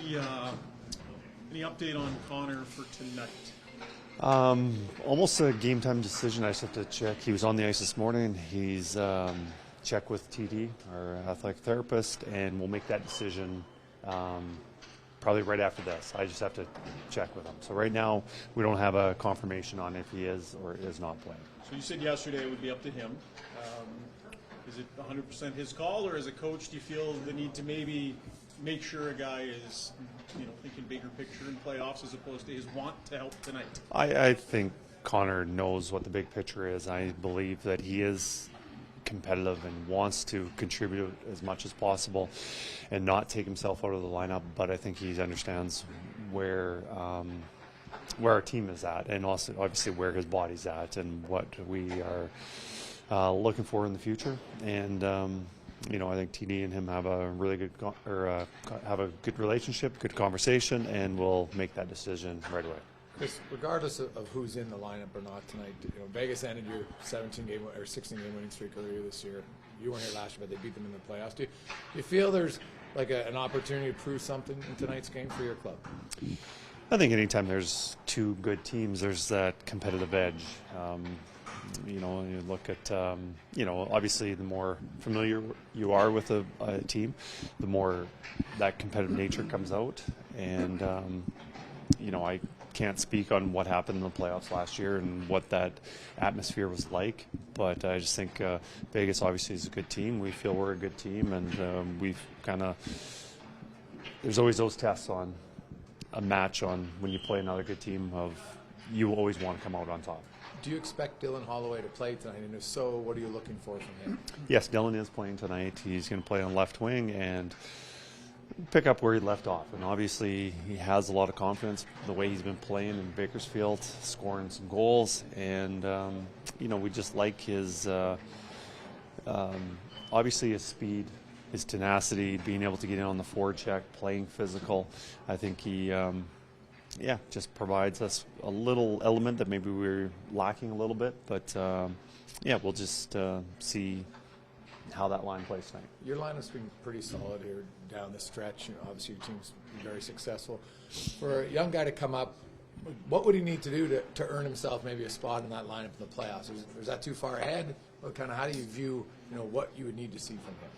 Any update on Connor for tonight? Almost a game time decision. I just have to check. He was on the ice this morning. He's checked with TD, our athletic therapist, and we'll make that decision probably right after this. I just have to check with him. So right now, we don't have a confirmation on if he is or is not playing. So you said yesterday it would be up to him. Is it 100% his call, or as a coach, do you feel the need to maybe make sure a guy is, thinking bigger picture in playoffs as opposed to his want to help tonight? I think Connor knows what the big picture is. I believe that he is competitive and wants to contribute as much as possible and not take himself out of the lineup, but I think he understands where our team is at, and also obviously where his body's at and what we are looking for in the future. And I think TD and him have a really good have a good relationship, good conversation, and we'll make that decision right away. Kris, regardless of who's in the lineup or not tonight, Vegas ended your 16-game winning streak earlier this year. You weren't here last year, but they beat them in the playoffs. Do you feel there's like an opportunity to prove something in tonight's game for your club? I think anytime there's two good teams, there's that competitive edge. You look at, obviously the more familiar you are with a team, the more that competitive nature comes out. And, I can't speak on what happened in the playoffs last year and what that atmosphere was like, but I just think Vegas obviously is a good team. We feel we're a good team, and we've there's always those tests on a match on when you play another good team of you always want to come out on top. Do you expect Dylan Holloway to play tonight? And if so, what are you looking for from him? Yes, Dylan is playing tonight. He's going to play on left wing and pick up where he left off. And obviously, he has a lot of confidence the way he's been playing in Bakersfield, scoring some goals. And, we just like his, obviously his speed, his tenacity, being able to get in on the forecheck, playing physical. I think he just provides us a little element that maybe we're lacking a little bit. But, we'll just see how that line plays tonight. Your lineup's been pretty solid here down the stretch. Obviously, your team's been very successful. For a young guy to come up, what would he need to do to earn himself maybe a spot in that lineup in the playoffs? Is that too far ahead? Or how do you view what you would need to see from him?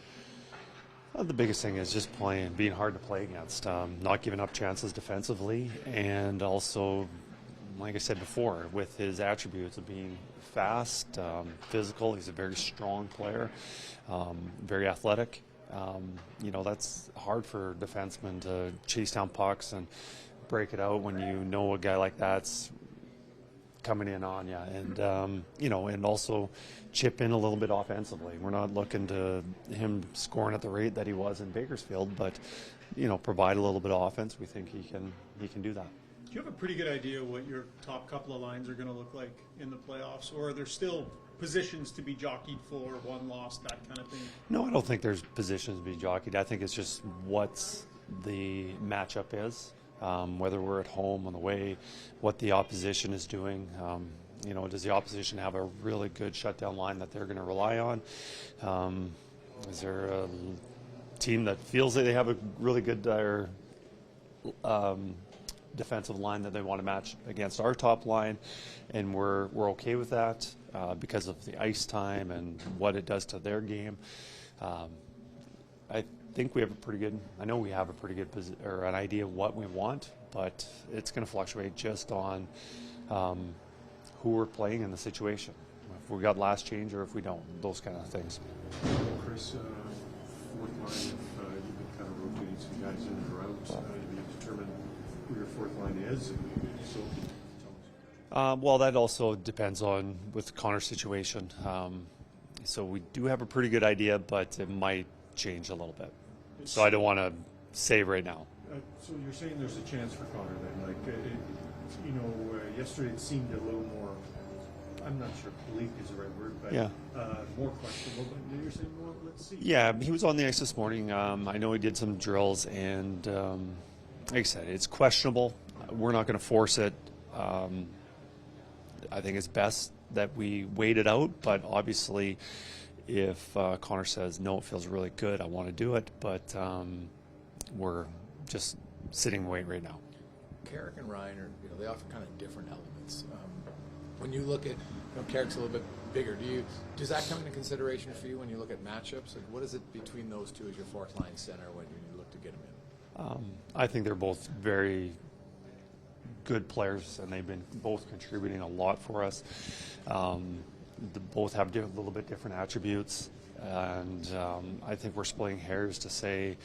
Well, the biggest thing is just being hard to play against, not giving up chances defensively, and also, like I said before, with his attributes of being fast, physical. He's a very strong player, very athletic. That's hard for defensemen to chase down pucks and break it out when you know a guy like that's coming in on you, and and also chip in a little bit offensively. We're not looking to him scoring at the rate that he was in Bakersfield, but provide a little bit of offense. We think he can do that. Do you have a pretty good idea what your top couple of lines are going to look like in the playoffs, or are there still positions to be jockeyed for, one loss, that kind of thing? No, I don't think there's positions to be jockeyed. I think it's just what the matchup is, whether we're at home, on the way, what the opposition is doing. Does the opposition have a really good shutdown line that they're going to rely on? Is there a team that feels that they have a really good defensive line that they want to match against our top line, and we're okay with that because of the ice time and what it does to their game. I think we have I know we have a pretty good an idea of what we want, but it's going to fluctuate just on who we're playing in the situation. If we got last change or if we don't, those kind of things. Kris, fourth line, if you've been kind of rotating some guys in and out, you determine who your fourth line is, well, that also depends on with Connor's situation. So we do have a pretty good idea, but it might change a little bit. So I don't want to say right now. So you're saying there's a chance for Connor then? Yesterday it seemed a little more, I'm not sure bleak is the right word, but more questionable. But you're saying, well, let's see. Yeah, he was on the ice this morning. I know he did some drills, and like I said, it's questionable. We're not going to force it. I think it's best that we wait it out, but obviously if Connor says, no, it feels really good, I want to do it, but we're just sitting wait right now. Carrick and Ryan are, they offer kind of different elements. When you look at, Carrick's a little bit bigger. Does that come into consideration for you when you look at matchups? Like, what is it between those two as your fourth line center when you look to get them in? I think they're both very good players, and they've been both contributing a lot for us. They both have a little bit different attributes, and I think we're splitting hairs to say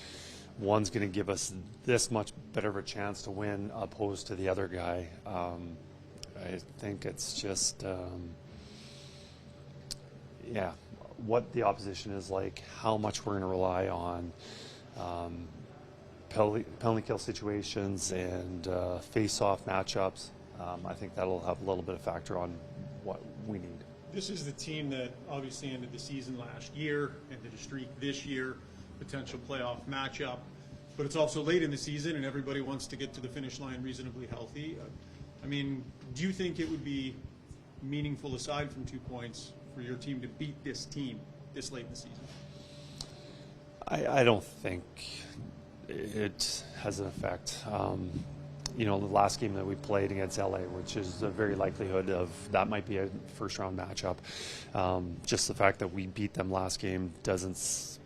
one's going to give us this much better of a chance to win opposed to the other guy. I think it's just, what the opposition is like, how much we're going to rely on penalty kill situations and face-off matchups. I think that'll have a little bit of factor on what we need. This is the team that obviously ended the season last year, ended a streak this year, potential playoff matchup. But it's also late in the season, and everybody wants to get to the finish line reasonably healthy. I mean, do you think it would be meaningful, aside from 2 points, for your team to beat this team this late in the season? I don't think it has an effect. The last game that we played against LA, which is a very likelihood of that might be a first-round matchup. Just the fact that we beat them last game doesn't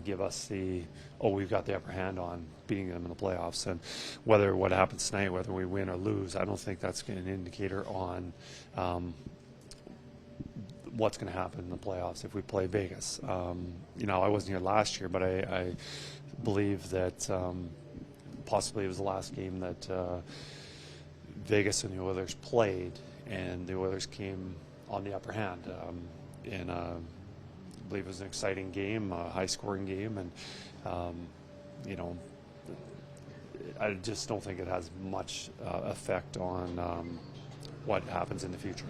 give us we've got the upper hand on beating them in the playoffs. And what happens tonight, whether we win or lose, I don't think that's an indicator on what's going to happen in the playoffs if we play Vegas. I wasn't here last year, but I believe that possibly it was the last game that Vegas and the Oilers played, and the Oilers came on the upper hand. I believe it was an exciting game, a high-scoring game, and I just don't think it has much effect on what happens in the future.